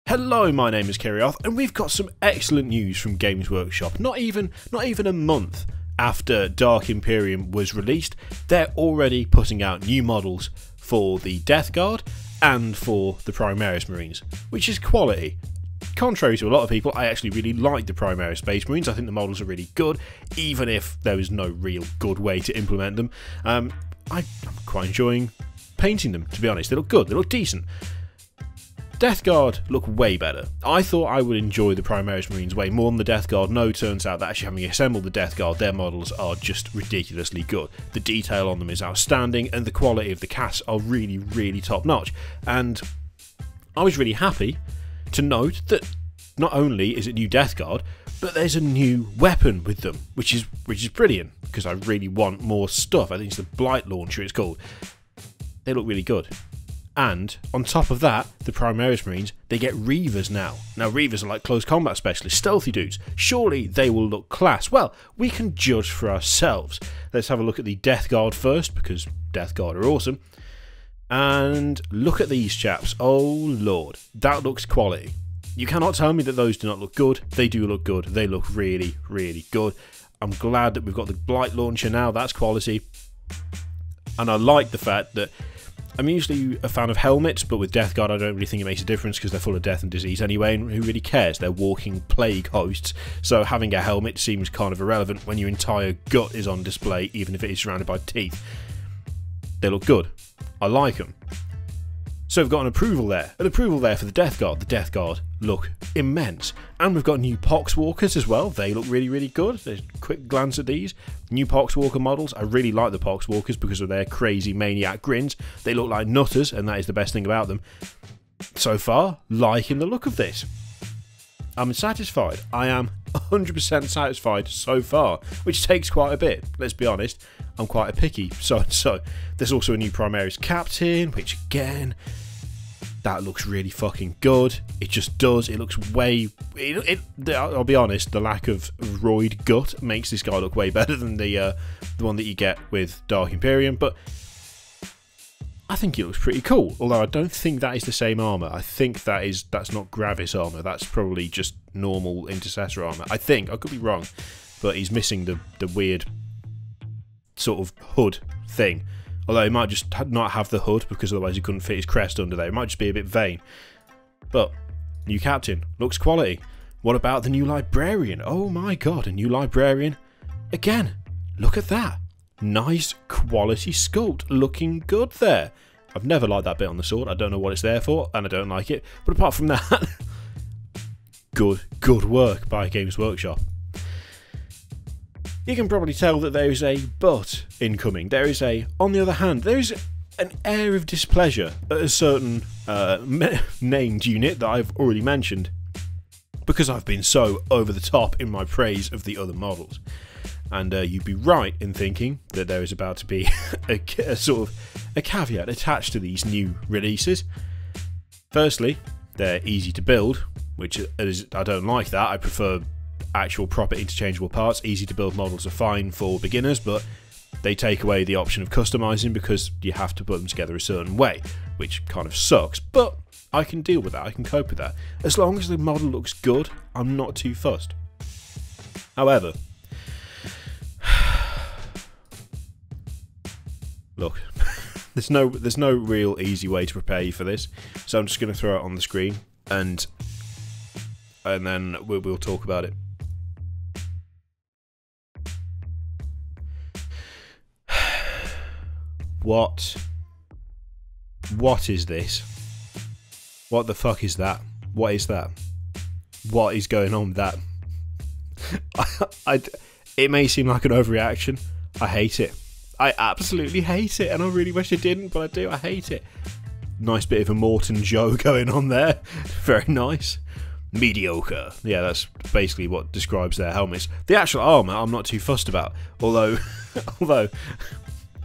Hello, my name is Kirioth, and we've got some excellent news from Games Workshop. Not even a month after Dark Imperium was released, they're already putting out new models for the Death Guard and for the Primaris Marines, which is quality. Contrary to a lot of people, I actually really like the Primaris Space Marines. I think the models are really good, even if there was no real good way to implement them. I'm quite enjoying painting them, to be honest. They look good, they look decent. Death Guard look way better. I thought I would enjoy the Primaris Marines way more than the Death Guard. No, turns out that actually having assembled the Death Guard, their models are just ridiculously good. The detail on them is outstanding, and the quality of the casts are really, really top notch. And I was really happy to note that not only is it new Death Guard, but there's a new weapon with them, which is brilliant, because I really want more stuff. I think it's the Blight Launcher it's called. They look really good. And on top of that, the Primaris Marines, they get Reivers now. Now, Reivers are like close combat specialists, stealthy dudes. Surely they will look class. Well, we can judge for ourselves. Let's have a look at the Death Guard first, because Death Guard are awesome. And look at these chaps. Oh, Lord. That looks quality. You cannot tell me that those do not look good. They do look good. They look really, really good. I'm glad that we've got the Blight Launcher now. That's quality. And I like the fact that I'm usually a fan of helmets, but with Death Guard I don't really think it makes a difference because they're full of death and disease anyway, and who really cares? They're walking plague hosts, so having a helmet seems kind of irrelevant when your entire gut is on display, even if it is surrounded by teeth. They look good. I like them. So we've got an approval there for the Death Guard. The Death Guard look immense. And we've got new Pox Walkers as well. They look really, really good. There's a quick glance at these. New Pox Walker models. I really like the Pox Walkers because of their crazy maniac grins. They look like nutters, and that is the best thing about them. So far, liking the look of this. I'm satisfied. I am 100% satisfied so far, which takes quite a bit. Let's be honest, I'm quite a picky so. There's also a new Primaris Captain, which again, that looks really fucking good. It just does. It looks way. I'll be honest, the lack of roid gut makes this guy look way better than the one that you get with Dark Imperium, but I think it looks pretty cool, although I don't think that is the same armour. I think that's not Gravis armour, that's probably just normal Intercessor armour. I think, I could be wrong, but he's missing the weird sort of hood thing. Although he might just not have the hood, because otherwise he couldn't fit his crest under there. It might just be a bit vain. But, new Captain, looks quality. What about the new Librarian? Oh my god, a new Librarian. Again, look at that. Nice quality sculpt, looking good there. I've never liked that bit on the sword. I don't know what it's there for, and I don't like it. But apart from that, good work by Games Workshop. You can probably tell that there is a but incoming. On the other hand, there is an air of displeasure at a certain named unit that I've already mentioned, because I've been so over the top in my praise of the other models. And you'd be right in thinking that there is about to be a sort of a caveat attached to these new releases. Firstly, they're easy to build, which I don't like that. I prefer actual proper interchangeable parts. Easy to build models are fine for beginners, but they take away the option of customizing because you have to put them together a certain way, which kind of sucks. But I can deal with that. I can cope with that. As long as the model looks good, I'm not too fussed. However, look, there's no real easy way to prepare you for this, so I'm just going to throw it on the screen, and then we'll talk about it. What is this? What the fuck is that? What is that? What is going on with that? It may seem like an overreaction. I hate it. I absolutely hate it, and I really wish I didn't, but I do. I hate it. Nice bit of a Morton Joe going on there. Very nice. Mediocre. Yeah, that's basically what describes their helmets. The actual armour I'm not too fussed about, although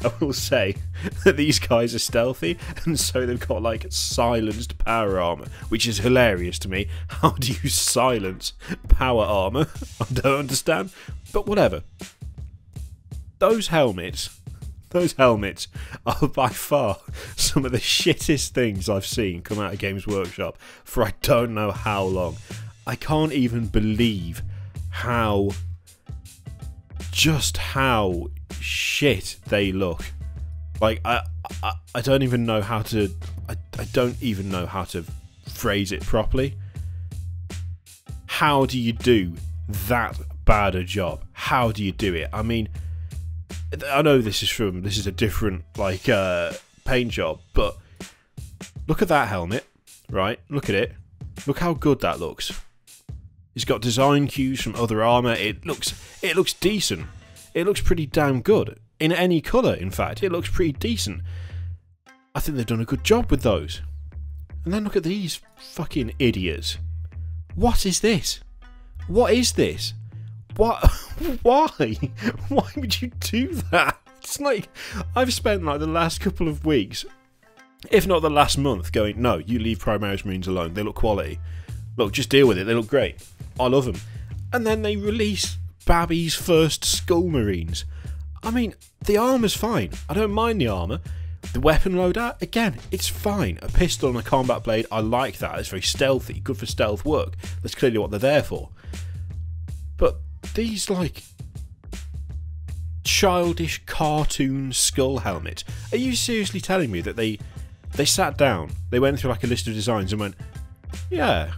I will say that these guys are stealthy, and so they've got like silenced power armour, which is hilarious to me. How do you silence power armour? I don't understand, but whatever. Those helmets, Those helmets are by far some of the shittest things I've seen come out of Games Workshop for I don't know how long. I can't even believe how shit they look. Like I don't even know how to I don't even know how to phrase it properly. How do you do that bad a job? How do you do it? I mean, I know this is a different like paint job, but look at that helmet, right? Look at it. Look how good that looks. It's got design cues from other armour. It looks decent. It looks pretty damn good. In any colour, in fact, it looks pretty decent. I think they've done a good job with those. And then look at these fucking idiots. What is this? What is this? What? Why? Why would you do that? It's like, I've spent like the last couple of weeks, if not the last month, going, no, you leave Primaris Marines alone. They look quality. Look, just deal with it. They look great. I love them. And then they release Babby's first Skull Marines. I mean, the armour's fine. I don't mind the armour. The weapon loadout, again, it's fine. A pistol and a combat blade, I like that. It's very stealthy, good for stealth work. That's clearly what they're there for. But these, like, childish cartoon skull helmets, are you seriously telling me that they sat down, they went through like a list of designs and went, yeah,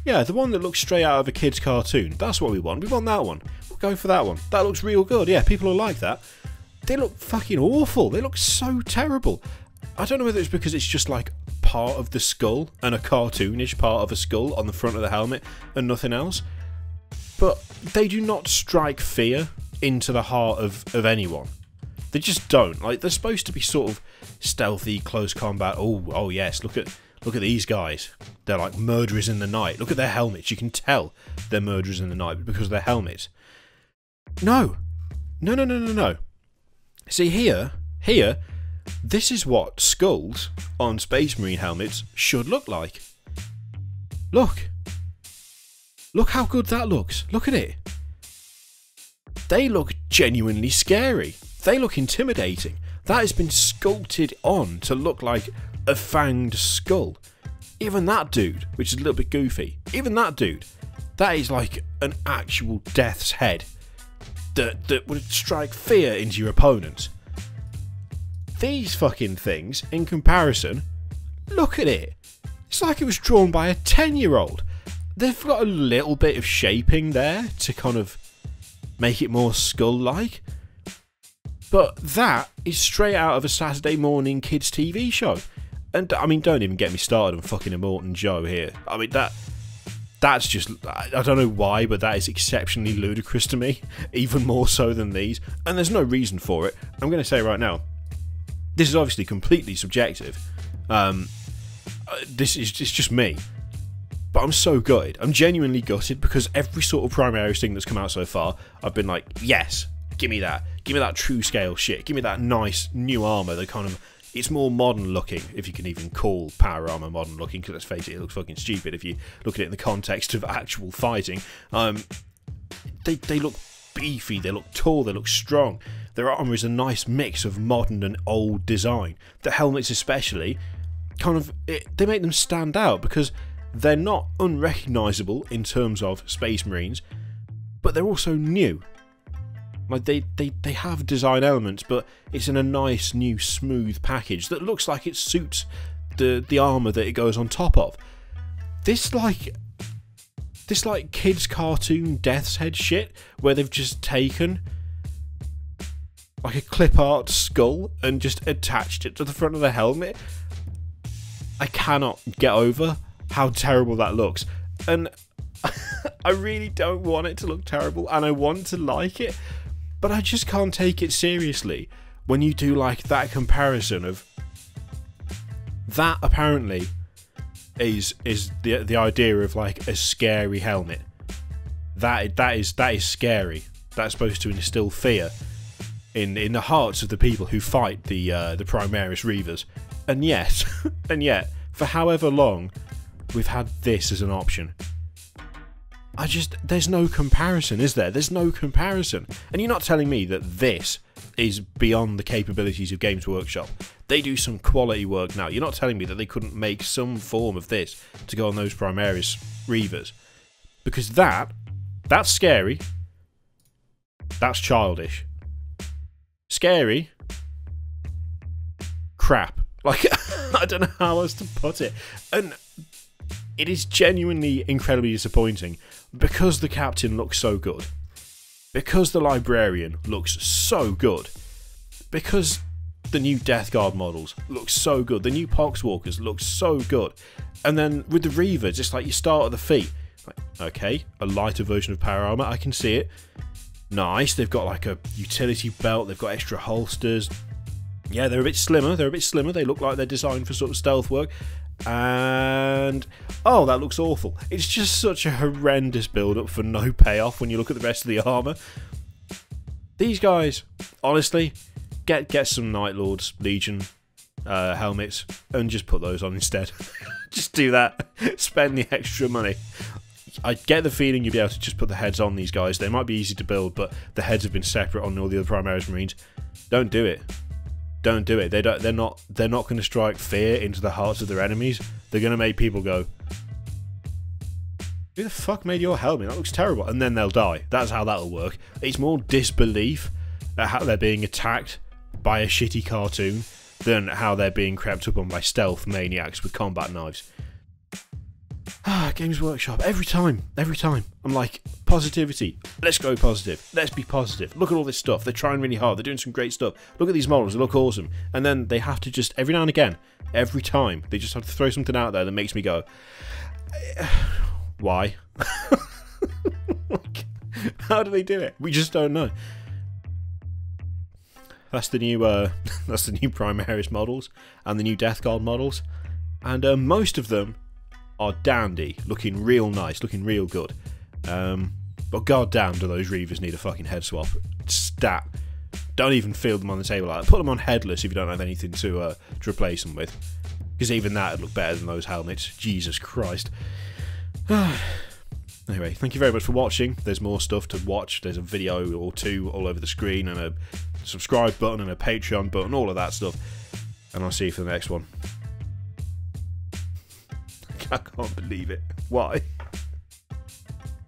the one that looks straight out of a kid's cartoon, that's what we want that one. We'll go for that one. That looks real good, yeah, people will like that. They look fucking awful. They look so terrible. I don't know whether it's because it's just like part of the skull and a cartoonish part of a skull on the front of the helmet and nothing else. But they do not strike fear into the heart of anyone. They just don't. Like, they're supposed to be sort of stealthy, close combat. Oh yes, look at these guys. They're like murderers in the night. Look at their helmets. You can tell they're murderers in the night because of their helmets. No. See, here, this is what skulls on Space Marine helmets should look like. Look how good that looks. Look at it. They look genuinely scary. They look intimidating. That has been sculpted on to look like a fanged skull. Even that dude, which is a little bit goofy, even that dude, that is like an actual death's head that would strike fear into your opponents. These fucking things, in comparison, look at it. It's like it was drawn by a 10-year-old. They've got a little bit of shaping there to kind of make it more skull-like. But that is straight out of a Saturday morning kids TV show. And, I mean, don't even get me started on fucking Immortan Joe here. I mean, that's just, I don't know why, but that is exceptionally ludicrous to me. Even more so than these. And there's no reason for it. I'm going to say right now, this is obviously completely subjective. It's just me. But I'm so gutted. I'm genuinely gutted because every sort of Primaris thing that's come out so far, I've been like, yes, give me that. Give me that true scale shit. Give me that nice new armour that kind of, it's more modern looking, if you can even call power armour modern looking, because let's face it looks fucking stupid if you look at it in the context of actual fighting. They look beefy, they look tall, they look strong. Their armour is a nice mix of modern and old design. The helmets especially, kind of, they make them stand out because they're not unrecognisable in terms of Space Marines, but they're also new. Like they have design elements, but it's in a nice new smooth package that looks like it suits the armour that it goes on top of. This like kids cartoon death's head shit where they've just taken like a clip art skull and just attached it to the front of the helmet. I cannot get over how terrible that looks, and I really don't want it to look terrible, and I want to like it, but I just can't take it seriously when you do like that comparison of that. Apparently is the idea of like a scary helmet. That is scary. That's supposed to instill fear in the hearts of the people who fight the Primaris Reivers. And yet, for however long we've had this as an option, there's no comparison, is there? There's no comparison. And you're not telling me that this is beyond the capabilities of Games Workshop. They do some quality work now. You're not telling me that they couldn't make some form of this to go on those Primaris Reivers. Because that's scary. That's childish. Scary. Crap. Like, I don't know how else to put it. And it is genuinely incredibly disappointing because the captain looks so good. Because the librarian looks so good. Because the new Death Guard models look so good. The new Pox Walkers look so good. And then with the Reivers, it's like you start at the feet. Like, okay, a lighter version of power armor, I can see it. Nice, they've got like a utility belt, they've got extra holsters. Yeah, they're a bit slimmer, they look like they're designed for sort of stealth work. And oh, that looks awful. It's just such a horrendous build-up for no payoff when you look at the rest of the armor. These guys, honestly, get some Night Lords Legion helmets and just put those on instead. Just do that. Spend the extra money. I get the feeling you'll be able to just put the heads on these guys. They might be easy to build, but the heads have been separate on all the other Primaris Marines. Don't do it. Don't do it. They're not going to strike fear into the hearts of their enemies. They're going to make people go, who the fuck made your helmet? That looks terrible. And then they'll die. That's how that'll work. It's more disbelief at how they're being attacked by a shitty cartoon than how they're being crept up on by stealth maniacs with combat knives. Games Workshop, every time, I'm like, positivity, let's go positive, let's be positive, look at all this stuff, they're trying really hard, they're doing some great stuff, look at these models, they look awesome, and then they have to just, every now and again, every time, they just have to throw something out there that makes me go, why? Like, how do they do it? We just don't know. That's the new Primaris models, and the new Death Guard models, and most of them are dandy, looking real nice, looking real good. But goddamn, do those Reivers need a fucking head swap? Stat. Don't even field them on the table like that. Put them on headless if you don't have anything to replace them with. Because even that would look better than those helmets. Jesus Christ. Anyway, thank you very much for watching. There's more stuff to watch. There's a video or two all over the screen, and a subscribe button, and a Patreon button, all of that stuff. And I'll see you for the next one. I can't believe it. Why?